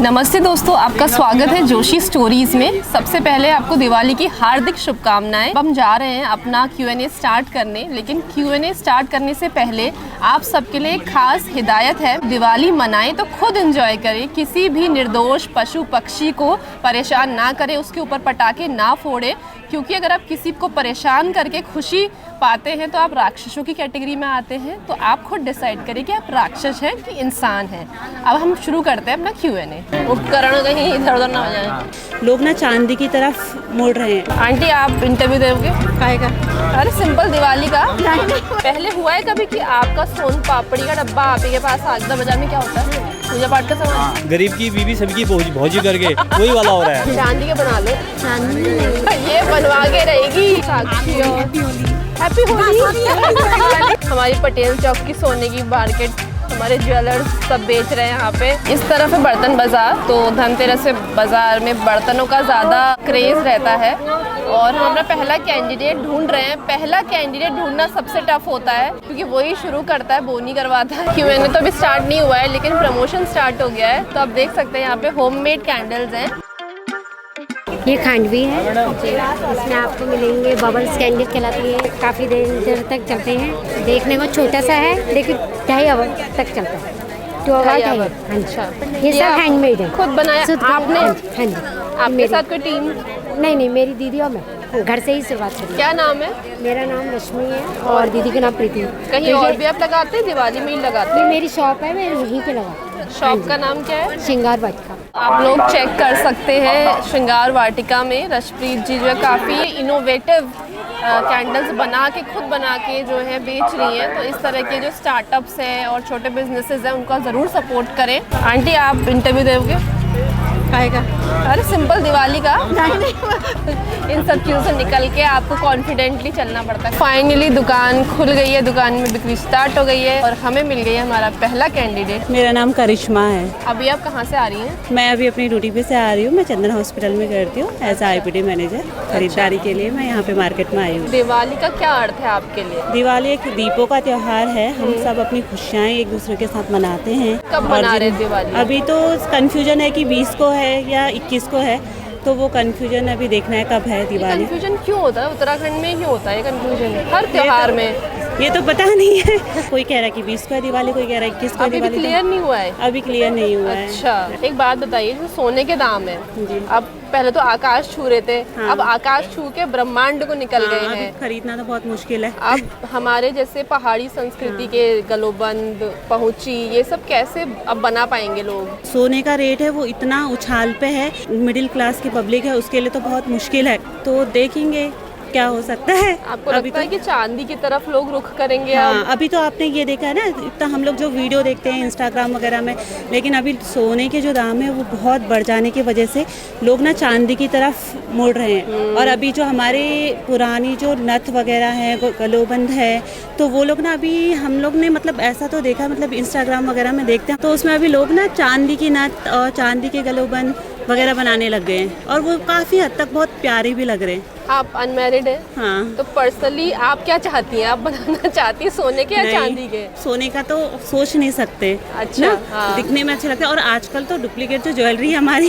नमस्ते दोस्तों, आपका स्वागत है जोशी स्टोरीज में। सबसे पहले आपको दिवाली की हार्दिक शुभकामनाएं। हम जा रहे हैं अपना Q&A स्टार्ट करने, लेकिन Q&A स्टार्ट करने से पहले आप सबके लिए खास हिदायत है। दिवाली मनाएं तो खुद एंजॉय करें, किसी भी निर्दोष पशु पक्षी को परेशान ना करें, उसके ऊपर पटाखे ना फोड़े, क्योंकि अगर आप किसी को परेशान करके खुशी पाते हैं तो आप राक्षसों की कैटेगरी में आते हैं। तो आप खुद डिसाइड करें कि आप राक्षस हैं कि इंसान हैं। अब हम शुरू करते हैं अपना Q&A। उपकरण कहीं इधर उधर ना हो जाए। लोग ना चांदी की तरफ मुड़ रहे हैं। आंटी, आप इंटरव्यू दोगे? काहे का? अरे सिंपल दिवाली का। पहले हुआ है कभी कि आपका सोन पापड़ी का डब्बा आप के पास आगदा बाजार में क्या होता है? पूजा पाठ का सामान, गरीब की बीवी सबकी भौजी करके वही वाला हो रहा है। चांदी के बना लो। ये बनवा के रहेगी साक्षी और हैप्पी होली। हमारी पटेल चौक की सोने की मार्केट, हमारे ज्वेलर्स सब बेच रहे हैं यहाँ पे। इस तरफ है बर्तन बाजार, तो धनतेरस से बाजार में बर्तनों का ज़्यादा क्रेज़ रहता है। और हम अपना पहला कैंडिडेट ढूंढ रहे हैं। पहला कैंडिडेट ढूंढना सबसे टफ होता है, क्योंकि वही शुरू करता है, बोनी करवाता है। Q&A तो अभी स्टार्ट नहीं हुआ है, लेकिन प्रमोशन स्टार्ट हो गया है। तो आप देख सकते हैं यहाँ पे होममेड कैंडल्स हैं। ये खांडवी है, इसमें आपको मिलेंगे बबल्स कैंडल कहलाती है। काफ़ी देर तक चलते हैं। देखने को छोटा सा है, लेकिन 2.5 आवर तक चलता है। 2 आवर है। अच्छा, ये सब हैंडमेड है, खुद बनाया आपने? हाँ जी। आपके साथ कोई टीम? नहीं, मेरी दीदी और मैं घर से ही शुरुआत करी। क्या नाम है? मेरा नाम रश्मि है और दीदी का नाम प्रीति है। कहीं और भी आप लगाते हैं? दिवाली में ही लगाते हैं? मेरी शॉप है, मैं यहीं पे लगाती हूँ। शॉप का नाम क्या है? श्रृंगार वाटिका। आप लोग चेक कर सकते हैं श्रृंगार वाटिका में रशप्रीत जी जो है काफ़ी इनोवेटिव कैंडल्स खुद बना के जो है बेच रही हैं। तो इस तरह के जो स्टार्टअप्स हैं और छोटे बिजनेसेस हैं, उनका ज़रूर सपोर्ट करें। आंटी, आप इंटरव्यू दोगे? काहे का? अरे सिंपल दिवाली का। इन सब चीज़ों से निकल के आपको कॉन्फिडेंटली चलना पड़ता है। फाइनली दुकान खुल गई है, दुकान में बिक्री स्टार्ट हो गई है और हमें मिल गई है हमारा पहला कैंडिडेट। मेरा नाम करिश्मा है। अभी आप कहाँ से आ रही हैं? मैं अभी अपनी ड्यूटी पे से आ रही हूँ। मैं चंदन हॉस्पिटल में करती हूँ एज IPD मैनेजर। खरीदारी के लिए मैं यहाँ पे मार्केट में आई हूँ। दिवाली का क्या अर्थ है आपके लिए? दिवाली एक दीपों का त्योहार है। हम सब अपनी खुशियाँ एक दूसरे के साथ मनाते हैं। कब मना रहे दिवाली? अभी तो कंफ्यूजन है कि 20 को है या 21 को है, तो वो कंफ्यूजन अभी देखना है कब है दिवाली। कंफ्यूजन क्यों होता है? उत्तराखंड में ही होता है कंफ्यूजन, हर त्योहार में। ये तो पता नहीं है। कोई कह रहा है कि 20 को है दिवाली, कोई कह रहा है 21 को है अभी दिवाली। क्लियर नहीं हुआ है? अभी क्लियर नहीं हुआ है। अच्छा, एक बात बताइए, जो सोने के दाम है जी। अब पहले तो आकाश छू रहे थे, हाँ। अब आकाश छू के ब्रह्मांड को निकल गए हैं। अभी खरीदना तो बहुत मुश्किल है। अब हमारे जैसे पहाड़ी संस्कृति के गलोबंद, पहुंची, ये सब कैसे अब बना पाएंगे लोग? सोने का रेट है वो इतना उछाल पे है, मिडिल क्लास की पब्लिक है उसके लिए तो बहुत मुश्किल है। तो देखेंगे क्या हो सकता है। आपको लगता है कि चांदी की तरफ लोग रुख करेंगे? हाँ, अभी तो आपने ये देखा है ना, इतना हम लोग जो वीडियो देखते हैं इंस्टाग्राम वगैरह में, लेकिन अभी सोने के जो दाम है वो बहुत बढ़ जाने की वजह से लोग ना चांदी की तरफ मुड़ रहे हैं। और अभी जो हमारे पुरानी जो नथ वगैरह है, गलोबंद है, तो वो लोग ना अभी हम लोग ने मतलब ऐसा तो देखा, मतलब इंस्टाग्राम वगैरह में देखते हैं तो उसमें अभी लोग ना चांदी की नथ और चांदी के गलोबंद वगैरह बनाने लग गए हैं और वो काफ़ी हद तक बहुत प्यारे भी लग रहे हैं। आप अनमैरिड है? हाँ। तो पर्सनली आप क्या चाहती हैं? आप बनाना चाहती हैं सोने के या चांदी के? सोने का तो सोच नहीं सकते। अच्छा, ना? हाँ। दिखने में अच्छा लगता है। और आजकल तो डुप्लीकेट जो ज्वेलरी है हमारी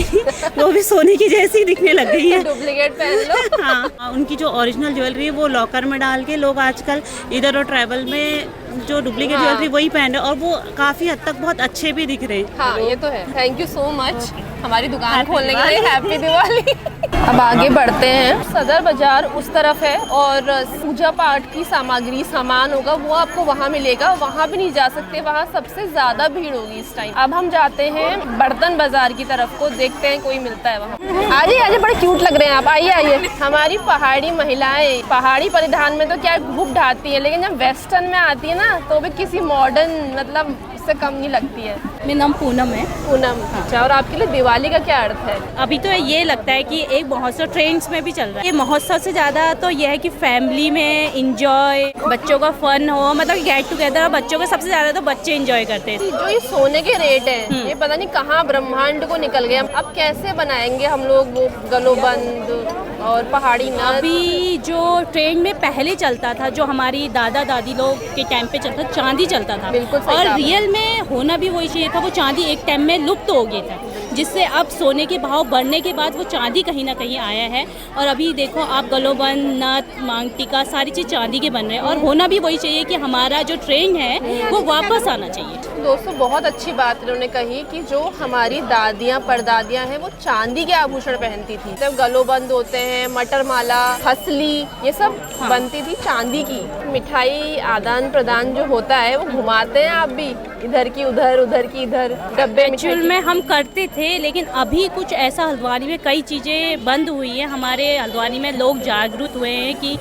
वो भी सोने की जैसी दिखने लग गई है। डुप्लीकेट पहन लो। हाँ, उनकी जो ओरिजिनल ज्वेलरी है वो लॉकर में डाल के लोग आजकल इधर और ट्रैवल में जो डुप्लीकेट ज्वेलरी वही पहन रहे हैं और वो काफ़ी हद तक बहुत अच्छे भी दिख रहे हैं। हाँ, ये तो है। थैंक यू सो मच हमारी दुकान खोलने के लिए। हैप्पी दिवाली। अब आगे बढ़ते हैं। सदर बाजार उस तरफ है और पूजा पाठ की सामग्री सामान होगा वो आपको वहाँ मिलेगा। वहाँ भी नहीं जा सकते, वहाँ सबसे ज़्यादा भीड़ होगी इस टाइम। अब हम जाते हैं बर्तन बाजार की तरफ को, देखते हैं कोई मिलता है वहाँ। आइए, बड़े क्यूट लग रहे हैं आप। आइए। हमारी पहाड़ी महिलाएं पहाड़ी परिधान में तो क्या घूम ढाती है, लेकिन जब वेस्टर्न में आती है ना तो भी किसी मॉडर्न मतलब से कम नहीं लगती है। मेरा नाम पूनम है। पूनम, अच्छा। और आपके लिए दिवाली का क्या अर्थ है? अभी तो ये लगता है कि एक महोत्सव ट्रेंड्स में भी चल रहा है। ये महोत्सव से ज़्यादा तो ये है कि फैमिली में इंजॉय, बच्चों का फन हो, मतलब गेट टुगेदर। बच्चों का सबसे ज़्यादा तो बच्चे इंजॉय करते हैं। जो ये सोने के रेट है, ये पता नहीं कहाँ ब्रह्मांड को निकल गए। अब कैसे बनाएंगे हम लोग वो गलोबंद और पहाड़ी नथ? अभी जो ट्रेंड में पहले चलता था, जो हमारी दादा दादी लोग के टाइम पे चलता, चांदी चलता था। बिल्कुल सही और कहा। रियल में होना भी वही चाहिए था। वो चांदी एक टाइम में लुप्त हो गया था। जिससे अब सोने के भाव बढ़ने के बाद वो चांदी कहीं ना कहीं आया है। और अभी देखो आप गलोबंद, नथ, मांग टीका सारी चीज़ चांदी के बन रहे हैं और होना भी वही चाहिए कि हमारा जो ट्रेंड है वो वापस आना चाहिए। दोस्तों बहुत अच्छी बात इन्होंने कही कि जो हमारी दादियाँ परदादियाँ हैं वो चांदी के आभूषण पहनती थी। जब गलोबंद होते हैं, मटर माला, हसली, ये सब बनती थी चांदी की। मिठाई आदान प्रदान जो होता है वो घुमाते हैं आप भी, इधर की उधर, उधर की इधर, डब्बे एक्चुअल में हम करते थे, लेकिन अभी कुछ ऐसा हल्द्वानी में कई चीज़ें बंद हुई है। हमारे हल्द्वानी में लोग जागरूक हुए हैं कि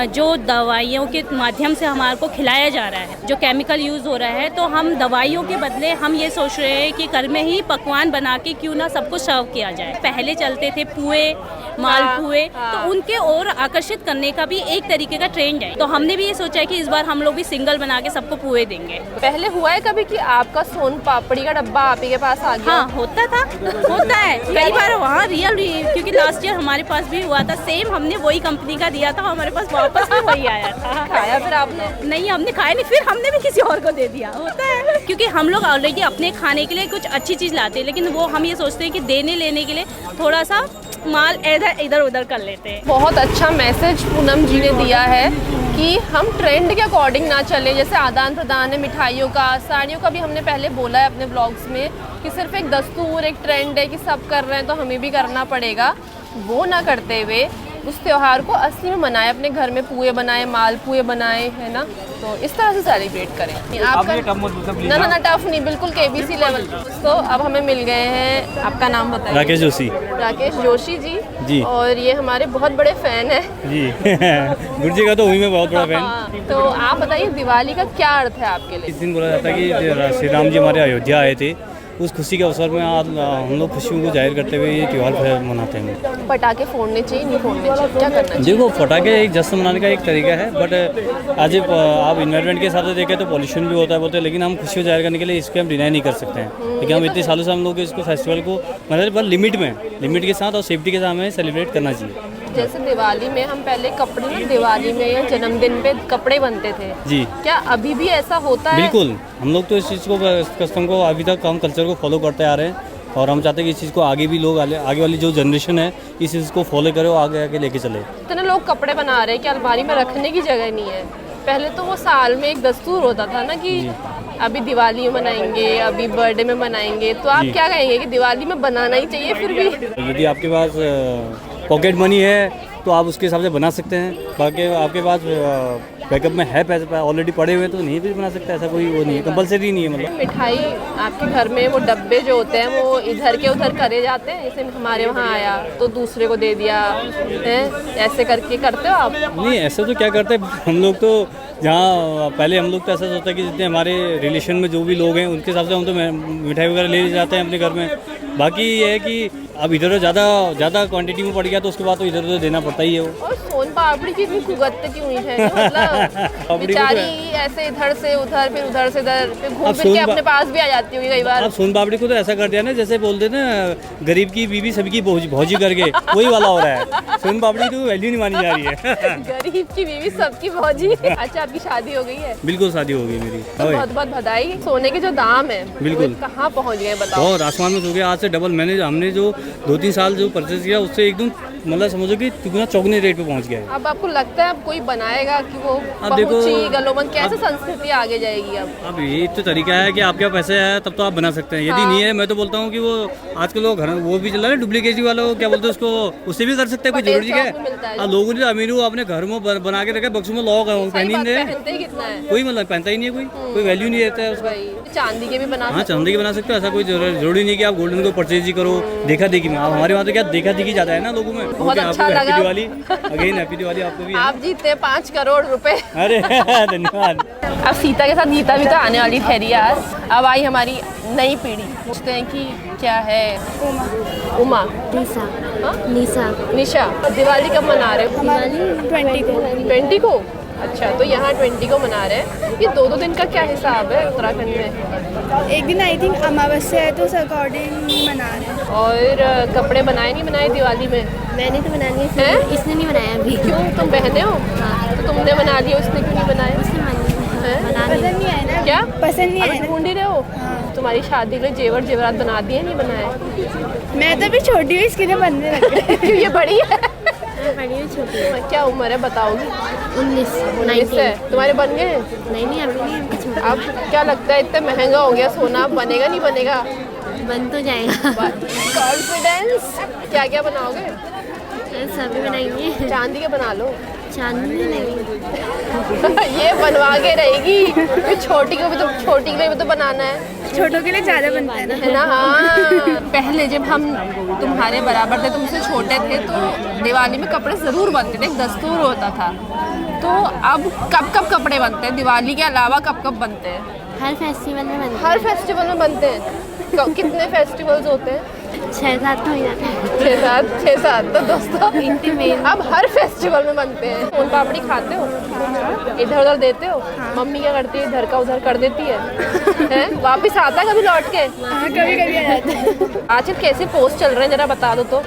जो दवाइयों के माध्यम से हमारे को खिलाया जा रहा है, जो केमिकल यूज़ हो रहा है, तो हम दवाइयों के बदले हम ये सोच रहे हैं कि घर में ही पकवान बना के क्यों ना सबको सर्व किया जाए। पहले चलते थे पुए, मालपुए, तो उनके और आकर्षित करने का भी एक तरीके का ट्रेंड है। तो हमने भी ये सोचा है कि इस बार हम लोग भी सिंगल बना के सबको पुए देंगे। पहले हुआ है कभी कि आपका सोन पापड़ी का डब्बा आप ही के पास आ गया? हाँ, होता है कई बार वहाँ रियल, क्योंकि लास्ट ईयर हमारे पास भी हुआ था सेम। हमने वही कंपनी का दिया था, हमारे पास वापस भी वही आया था। खाया फिर आपने? नहीं, हमने खाया नहीं, फिर हमने भी किसी और को दे दिया। होता है क्योंकि हम लोग ऑलरेडी अपने खाने के लिए कुछ अच्छी चीज़ लाते हैं, लेकिन वो हम ये सोचते हैं कि देने लेने के लिए थोड़ा सा माल इधर उधर कर लेते हैं। बहुत अच्छा मैसेज पूनम जी ने दिया है कि हम ट्रेंड के अकॉर्डिंग ना चले। जैसे आदान प्रदान है मिठाइयों का, साड़ियों का भी हमने पहले बोला है अपने ब्लॉग्स में कि सिर्फ एक दस्तूर, एक ट्रेंड है कि सब कर रहे हैं तो हमें भी करना पड़ेगा। वो ना करते हुए उस त्यौहार को असली में मनाएं, अपने घर में पुए बनाएं, मालपुए बनाएं, है ना, तो इस तरह से सेलिब्रेट करें। आपका ना टफ नहीं, बिल्कुल KBC लेवल। तो अब हमें मिल गए हैं, आपका नाम बताइए? राकेश जोशी। राकेश जोशी जी। और ये हमारे बहुत बड़े फैन है जी। गुरु जी का तो हुई मैं बहुत बड़ा फैन। तो आप बताइए दिवाली का क्या अर्थ है आपके लिए? इस दिन बोला जाता है कि श्री राम जी हमारे अयोध्या आए थे, उस खुशी के अवसर में आज हम लोग खुशियों को जाहिर करते हुए ये त्यौहार मनाते हैं। पटाखे फोड़ने चाहिए, नहीं फोड़ने चाहिए, क्या करना चाहिए? देखो, पटाखे एक जश्न मनाने का एक तरीका है, बट आज आप इन्वायरमेंट के हिसाब से देखें तो पॉल्यूशन भी होता है बोलते हैं, लेकिन हम खुशी को जाहिर करने के लिए इसको हम डिनाई नहीं कर सकते हैं, क्योंकि हम इतने सालों से हम लोग इसको फेस्टिवल को मतलब लिमिट के साथ और सेफ्टी के साथ हमें सेलिब्रेट करना चाहिए। जैसे दिवाली में हम पहले कपड़े, दिवाली में या जन्मदिन पे कपड़े बनते थे जी, क्या अभी भी ऐसा होता है? बिल्कुल, हम लोग तो इस चीज़ को, इस कस्टम को अभी तक हम कल्चर को फॉलो करते आ रहे हैं और हम चाहते हैं कि इस चीज़ को आगे भी लोग, आगे वाली जो जनरेशन है इस चीज़ को फॉलो करे और आगे लेके चले। इतने लोग कपड़े बना रहे हैं कि अलमारी में रखने की जगह नहीं है। पहले तो वो साल में एक दस्तूर होता था ना कि अभी दिवाली में बनाएंगे, अभी बर्थडे में बनाएंगे, तो आप क्या कहेंगे कि दिवाली में बनाना ही चाहिए? फिर भी यदि आपके पास पॉकेट मनी है तो आप उसके हिसाब से बना सकते हैं, बाकी आपके पास बैकअप में है पैसे ऑलरेडी पड़े हुए तो नहीं भी बना सकते, ऐसा कोई वो नहीं है, कंपलसरी नहीं है। मतलब मिठाई आपके घर में वो डब्बे जो होते हैं वो इधर के उधर करे जाते हैं, जैसे हमारे वहाँ आया तो दूसरे को दे दिया है, ऐसे करके करते हो आप? नहीं, ऐसा तो क्या करते हैं हम लोग, तो जहाँ पहले हम लोग तो ऐसा सोचता है कि जितने हमारे रिलेशन में जो भी लोग हैं उनके हिसाब से हम तो मिठाई वगैरह ले जाते हैं अपने घर में। बाकी ये है कि अब इधर ज़्यादा क्वांटिटी में पड़ गया तो उसके बाद तो इधर उधर देना पड़ता ही है वो। और सोन पापड़ी की इतनी कुगत क्यों हुई है? मतलब बेचारी ऐसे इधर से उधर, फिर उधर से इधर, फिर घूम फिर के अपने पास भी आ जाती होगी कई बार। अब सोन पापड़ी को तो ऐसा कर दिया ना, जैसे बोलते ना गरीब की बीवी सबकी भौजी करके, वही वाला हो रहा है। सोन पापड़ी तो वैल्यू नहीं मानी जा रही है। गरीब की बीवी सबकी भौजी। अच्छा, आपकी शादी हो गई है? बिल्कुल, शादी हो गई मेरी। तो बहुत बहुत बधाई। सोने के जो दाम है बिल्कुल कहाँ पहुँच गए बताओ? और आसमान में हो गया, आज से डबल। हमने जो 2-3 साल जो परचेज किया उससे एकदम मतलब समझो कि दुगना चौगुने रेट पे पहुंच गया है। अब आपको लगता है अब कोई बनाएगा कि वो पहुंची गलोबंद, कैसे संस्कृति आगे जाएगी? अब ये तो तरीका है कि आपके पास पैसे है तब तो आप बना सकते हैं, यदि नहीं है मैं तो बोलता हूँ कि वो आजकल लोग घर वो भी चल रहा है डुप्लीकेट वाला, क्या बोलते हैं उसको, उससे भी कर सकते हैं, कोई जरूरी है। लोगों ने अमीर अपने घर में बना के रखे, बक्सों में लॉक है, पहनी कोई मतलब पहनता ही नहीं है, कोई वैल्यू नहीं रहता है उसका। चांदी के भी बना, हाँ चांदी के बना सकते हो, ऐसा कोई जरूरी नहीं कि आप गोल्डन को परचेज ही करो। देखा देखी में हमारे वहाँ तो क्या देखा देखी ज्यादा है ना लोगों में। बहुत अच्छा लगा। दिवाली अगेन, हैप्पी दिवाली आपको भी। आप जीते 5 करोड़ रुपए। अरे धन्यवाद। अब सीता के साथ गीता भी तो आने वाली ठहरी आज। अब आई हमारी नई पीढ़ी, पूछते हैं कि क्या है? उमा, निशा, दिवाली कब मना रहे हो? दिवाली 20 को। अच्छा, तो यहाँ 20 को मना रहे हैं। ये 2 दिन का क्या हिसाब है उत्तराखंड में? एक दिन आई थिंक अमावस्या है तो उस अकॉर्डिंग मना रहे हैं। और कपड़े बनाए नहीं बनाए दिवाली में? मैंने तो बना लिया, इसने नहीं बनाया अभी। क्यों, तुम बहने हो? तो तुमने बना लिया, उसने क्यों नहीं बनाया? बनाने पसंद नहीं आया ना। क्या पसंद नहीं अभी आया ना। ढूंढ ही रहे हो? तुम्हारी शादी के लिए जेवर जेवरात बना दिए नहीं बनाए? मैं तो अभी छोटी हूँ, इसके लिए बनने लग गई। क्यों ये बड़ी है? बड़ी है छोटी है। क्या उम्र है बताओगी? 19 19 है। तुम्हारे बन गए? नहीं अभी नहीं, अभी छोटा अब क्या लगता है इतना महंगा हो गया सोना, बनेगा नहीं बनेगा? बन तो जाएगा। कॉन्फिडेंस। क्या क्या बनाओगे? सभी बनाएंगे। चांदी के बना लो। चांदी में नहीं, ये बनवा के रहेगी, फिर छोटी को भी तो, छोटी के लिए भी तो बनाना है, छोटों के लिए ज़्यादा बनता है ना। है ना? हाँ। पहले जब हम तुम्हारे बराबर थे, तुमसे छोटे थे, तो दिवाली में कपड़े ज़रूर बनते थे, एक दस्तूर होता था। तो अब कब कब कपड़े बनते हैं? दिवाली के अलावा कब कब बनते हैं? हर फेस्टिवल में बनते हर फेस्टिवल में बनते हैं। कितने फेस्टिवल्स होते हैं? हैं। 6-7 तो हो जाते हैं। 6-7। तो दोस्तों इतने मेन अब हर फेस्टिवल में बनते हैं। सोन पापड़ी खाते हो? इधर उधर देते हो? मम्मी क्या करती है? इधर का उधर कर देती है, हैं? वापिस आता है कभी लौट के? हाँ, कभी कभी आ जाता है। आजकल कैसे पोस्ट चल रहे हैं जरा बता दो तो।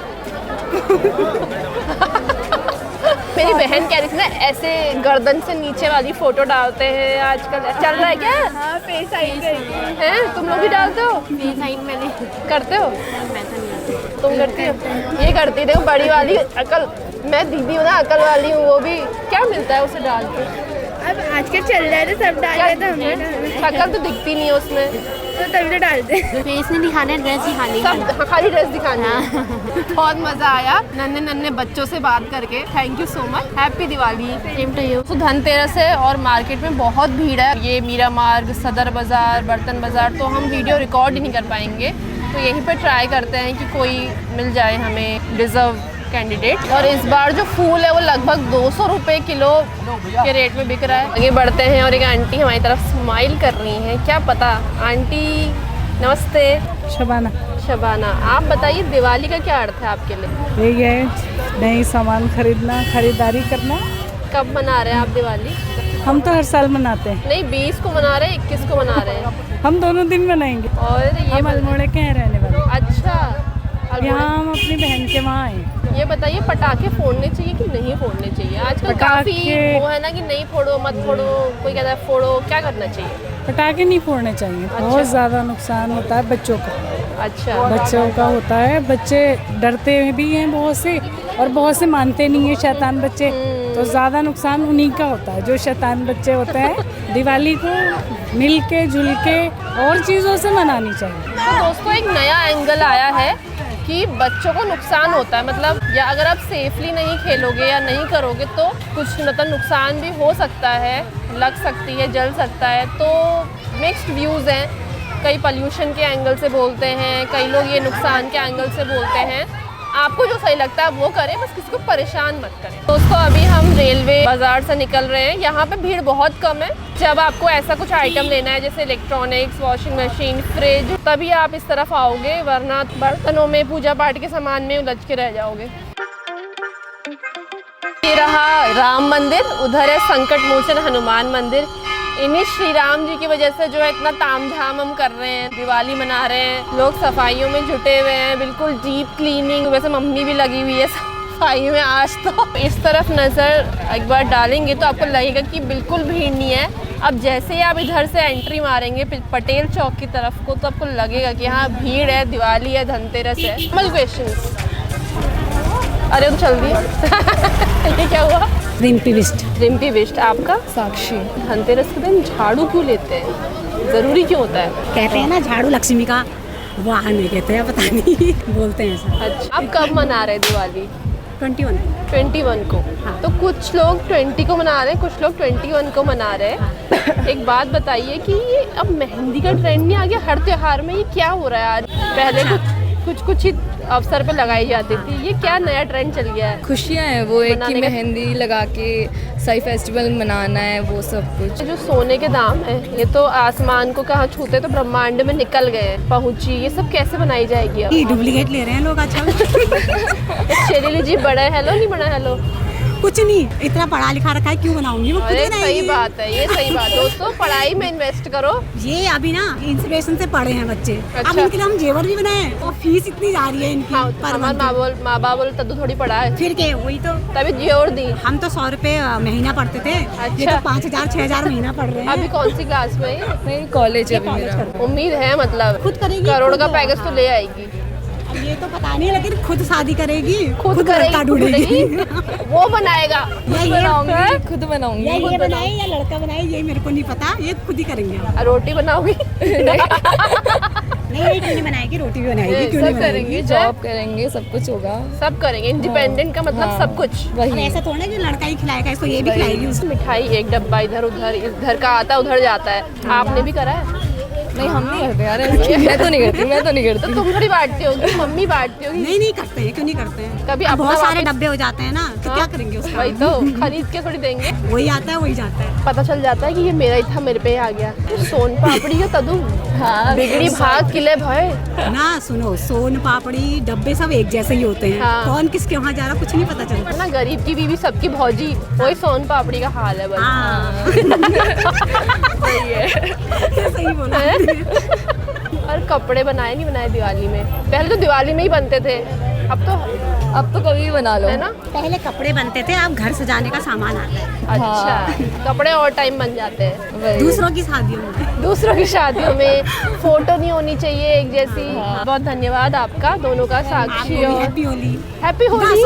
मेरी बहन कह रही थी ना, ऐसे गर्दन से नीचे वाली फोटो डालते हैं आजकल, चल रहा है क्या? हाँ, फेस हाइड करेंगे। हैं? तुम लोग भी डालते हो? साइन मैंने करते हो? मैं तो नहीं आती। तुम करती हो? ये करती, देखो बड़ी वाली अकल, मैं दीदी हूँ ना, अकल वाली हूँ, वो भी क्या मिलता है उसे डाल के? अब आजकल चल रहा है तो सब डाल रहे, तो हम भी डाल रहे हैं। शक्ल तो दिखती नहीं है उसमें, तो तभी तो डालते हैं। फेस नहीं दिखाना है, ड्रेस दिखानी है। सब खाली ड्रेस दिखानी है। बहुत मजा आया नन्हे नन्हे बच्चों से बात करके। Thank you so much. Happy Diwali. Same to you. तो धनतेरस है और मार्केट में बहुत भीड़ है। ये मीरा मार्ग, सदर बाज़ार, बर्तन बाज़ार, तो हम वीडियो रिकॉर्ड ही नहीं कर पाएंगे, तो यहीं पर ट्राई करते हैं कि कोई मिल जाए हमें डिज़र्व कैंडिडेट। और इस बार जो फूल है वो लगभग 200 रुपये किलो के रेट में बिक रहा है। आगे बढ़ते हैं और एक आंटी हमारी तरफ स्माइल कर रही हैं। क्या पता? आंटी नमस्ते। शबाना, शबाना, आप बताइए दिवाली का क्या अर्थ है आपके लिए? यही है नई सामान खरीदना, खरीदारी करना। कब मना रहे हैं आप दिवाली? हम तो हर साल मनाते हैं। नहीं, 20 को मना रहे हैं, 21 को मना रहे हैं? हम दोनों दिन मनाएंगे। और ये हम अल्मोड़े के हैं रहने वाले। अच्छा, यहाँ हम अपनी बहन के वहाँ आए। ये बताइए पटाखे फोड़ने चाहिए कि नहीं फोड़ने चाहिए? आजकल काफी पटाखे- वो है ना कि नहीं फोड़ो, मत फोड़ो, कोई कहता है फोड़ो, क्या करना चाहिए? पटाखे नहीं फोड़ने चाहिए, बहुत ज़्यादा नुकसान होता है बच्चों का। अच्छा, बच्चों का होता है, बच्चे डरते भी हैं बहुत से, और बहुत से मानते नहीं है शैतान बच्चे, तो ज़्यादा नुकसान उन्हीं का होता है जो शैतान बच्चे होते हैं। दिवाली को मिल के जुल के और चीज़ों से मनानी चाहिए। तो दोस्तों एक नया एंगल आया है कि बच्चों को नुकसान होता है, मतलब या अगर आप सेफली नहीं खेलोगे या नहीं करोगे तो कुछ मतलब नुकसान भी हो सकता है, लग सकती है, जल सकता है। तो मिक्स्ड व्यूज़ हैं, कई पॉल्यूशन के एंगल से बोलते हैं, कई लोग ये नुकसान के एंगल से बोलते हैं। आपको जो सही लगता है वो करें, बस किसी को परेशान मत करें। दोस्तों अभी हम रेलवे बाज़ार से निकल रहे हैं। यहाँ पे भीड़ बहुत कम है। जब आपको ऐसा कुछ आइटम लेना है जैसे इलेक्ट्रॉनिक्स, वॉशिंग मशीन, फ्रिज, तभी आप इस तरफ आओगे, वरना बर्तनों में, पूजा पाठ के सामान में उलझ के रह जाओगे। ये रहा राम मंदिर, उधर है संकट मोचन हनुमान मंदिर। इन्हीं श्री राम जी की वजह से जो है इतना तामझाम हम कर रहे हैं, दिवाली मना रहे हैं, लोग सफाइयों में जुटे हुए हैं, बिल्कुल डीप क्लीनिंग। वैसे मम्मी भी लगी हुई है सफाई में आज। तो इस तरफ नज़र एक बार डालेंगे तो आपको लगेगा कि बिल्कुल भीड़ नहीं है। अब जैसे ही आप इधर से एंट्री मारेंगे पटेल चौक की तरफ को, तो आपको लगेगा कि हाँ भीड़ है, दिवाली है, धनतेरस है। Normal questions. अरे तो चल दिए। ये क्या हुआ? रिम्पी बिस्ट। रिम्पी बिस्ट। आपका? साक्षी। धनतेरस के दिन झाड़ू क्यों लेते हैं? ज़रूरी क्यों होता है? कहते हैं ना झाड़ू लक्ष्मी का वाहन में, कहते हैं, पता नहीं बोलते हैं ऐसा। अच्छा, अब कब मना रहे हैं दिवाली? 21 को। हाँ। तो कुछ लोग 20 को मना रहे हैं, कुछ लोग 21 को मना रहे हैं। एक बात बताइए कि ये अब मेहंदी का ट्रेंड नहीं आ गया हर त्योहार में? ये क्या हो रहा है आज? पहले कुछ ही अवसर पे लगाई जाती थी, ये क्या नया ट्रेंड चल गया है? खुशियाँ हैं वो एक मनाने कि का- मेहंदी लगा के सही फेस्टिवल मनाना है, वो सब कुछ। जो सोने के दाम है ये तो आसमान को कहाँ छूते तो ब्रह्मांड में निकल गए, पहुँची। ये सब कैसे बनाई जाएगी अब? डुप्लीकेट ले रहे हैं लोग आजकल। चलिए जी, बड़ा हेलो नहीं बड़ा हेलो? कुछ नहीं, इतना पढ़ा लिखा रखा है, क्यों बनाऊंगी, वो खुद अरे बनाएगी। सही बात है, ये सही बात। दोस्तों पढ़ाई में इन्वेस्ट करो। ये अभी ना इंस्पिरेशन से पढ़े हैं बच्चे। अच्छा। अब इनके लिए हम जेवर भी बनाए और फीस इतनी जा रही है इनकी पर हमारे मंथ। माँ बाप बोल तू थोड़ी पढ़ा है, फिर के वही तो, तभी जोर दी। हम तो 100 रुपए महीना पढ़ते थे, ये तो 5,000 6,000 महीना पढ़ रहे हैं। अभी कौन सी क्लास में है? नहीं, कॉलेज है अभी मेरा। उम्मीद है मतलब खुद करेगी, करोड़ खुद का पैकेज तो ले आएगी। ये तो पता नहीं, लेकिन खुद शादी करेगी, खुद लड़का करेगी, ढूंढेगी। वो बनाएगा। या ये बनाऊंगी, खुद बनाऊंगी। या ये बनाए या लड़का बनाए, ये मेरे को नहीं पता, ये खुद ही करेंगे। रोटी बनाओगी? नहीं, ये क्यों नहीं बनाएगी, रोटी भी बनाएगी, क्यों नहीं सब बनाएगी। करेंगे, जॉब करेंगे, सब कुछ होगा। सब करेंगे। इंडिपेंडेंट का मतलब सब कुछ। अब वही ऐसा थोड़ा ना कि लड़का ही खिलाएगा इसको, ये भी खिलाएगी उसको। मिठाई एक डब्बा इधर उधर, इधर का आता है उधर जाता है। आपने भी करा है? नहीं, हम नहीं करते यार ऐसे। मैं तो नहीं करती। तो तुम थोड़ी बांटती होगी, मम्मी बांटती होगी। नहीं करते हैं, क्यों नहीं करते हैं। कभी अब अपना बहुत सारे वापस- डब्बे हो जाते हैं ना, तो क्या करेंगे उसका। वही तो, खरीद के थोड़ी देंगे। वही आता है, वही जाता है। पता चल जाता है कि ये मेरा ही था, मेरे पे आ गया। सोन पापड़ी का तदू बिगड़ी भाग किले भय। ना सुनो, सोन पापड़ी डब्बे सब एक जैसे ही होते हैं। हाँ। कौन किसके वहाँ जा रहा कुछ नहीं पता चलता। ना गरीब की बीवी सबकी भौजी, वही सोन पापड़ी का हाल है बस। हाँ। सही बोला। और कपड़े बनाए नहीं बनाए दिवाली में? पहले तो दिवाली में ही बनते थे, अब तो कभी भी बना लो, है ना। पहले कपड़े बनते थे, अब घर सजाने का सामान आता है। अच्छा, कपड़े और टाइम बन जाते हैं। दूसरों की शादियों में, दूसरों की शादियों में फोटो नहीं होनी चाहिए एक जैसी। बहुत धन्यवाद आपका दोनों का, साक्षी और हैप्पी होली। हैप्पी होली।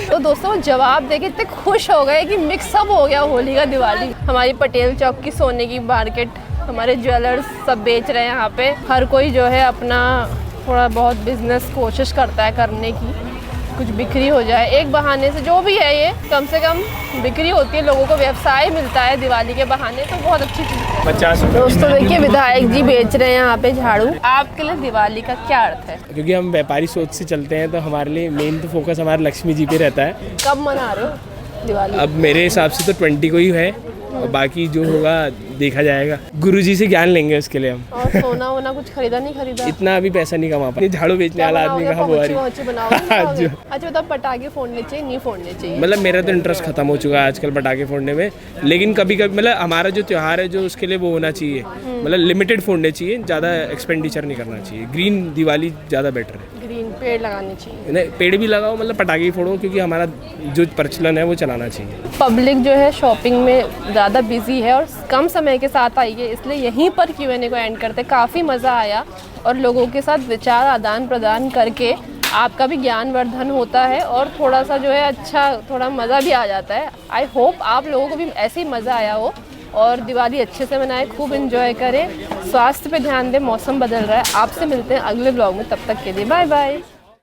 तो दोस्तों जवाब देके इतने खुश हो गए कि मिक्सअप हो गया होली का दिवाली। हमारी पटेल चौक की सोने की मार्केट, हमारे ज्वेलर्स सब बेच रहे हैं यहाँ पे। हर कोई जो है अपना थोड़ा बहुत बिजनेस कोशिश करता है करने की, कुछ बिक्री हो जाए एक बहाने से, जो भी है ये कम से कम बिक्री होती है, लोगों को व्यवसाय मिलता है दिवाली के बहाने, तो बहुत अच्छी चीज़ है। 50 दोस्तों देखिए विधायक जी बेच रहे हैं यहाँ पे झाड़ू। आपके लिए दिवाली का क्या अर्थ है? क्योंकि हम व्यापारी सोच से चलते हैं, तो हमारे लिए मेन तो फोकस हमारे लक्ष्मी जी पे रहता है। कब मना रहे हो दिवाली? अब मेरे हिसाब से तो 20 को ही है, और बाकी जो होगा देखा जाएगा। गुरुजी से ज्ञान लेंगे उसके लिए हम। और सोना वोना कुछ खरीदा नहीं खरीदा? इतना अभी पैसा नहीं कमा पाए। झाड़ू बेचने वाला आदमी कहाँ बुआरी। अच्छा बताओ, पटाखे फोड़ने चाहिए नहीं फोड़ने चाहिए? मतलब मेरा तो इंटरेस्ट खत्म हो चुका है आजकल पटाखे फोड़ने में, लेकिन कभी कभी मतलब हमारा जो त्योहार है जो उसके लिए वो होना चाहिए, मतलब लिमिटेड फोड़ने चाहिए, ज़्यादा एक्सपेंडिचर नहीं करना चाहिए। ग्रीन दिवाली ज़्यादा बेटर है। ग्रीन पेड़ लगाने चाहिए। नहीं, पेड़ भी लगाओ, मतलब पटाखे ही फोड़ो, क्योंकि हमारा जो प्रचलन है वो चलाना चाहिए। पब्लिक जो है शॉपिंग में ज़्यादा बिजी है और कम समय के साथ आई है, इसलिए यहीं पर Q&A को एंड करते। काफ़ी मज़ा आया और लोगों के साथ विचार आदान प्रदान करके आपका भी ज्ञानवर्धन होता है और थोड़ा सा जो है अच्छा थोड़ा मज़ा भी आ जाता है। आई होप आप लोगों को भी ऐसे ही मज़ा आया हो और दिवाली अच्छे से मनाएं, खूब एंजॉय करें, स्वास्थ्य पे ध्यान दें, मौसम बदल रहा है। आपसे मिलते हैं अगले ब्लॉग में, तब तक के लिए बाय बाय।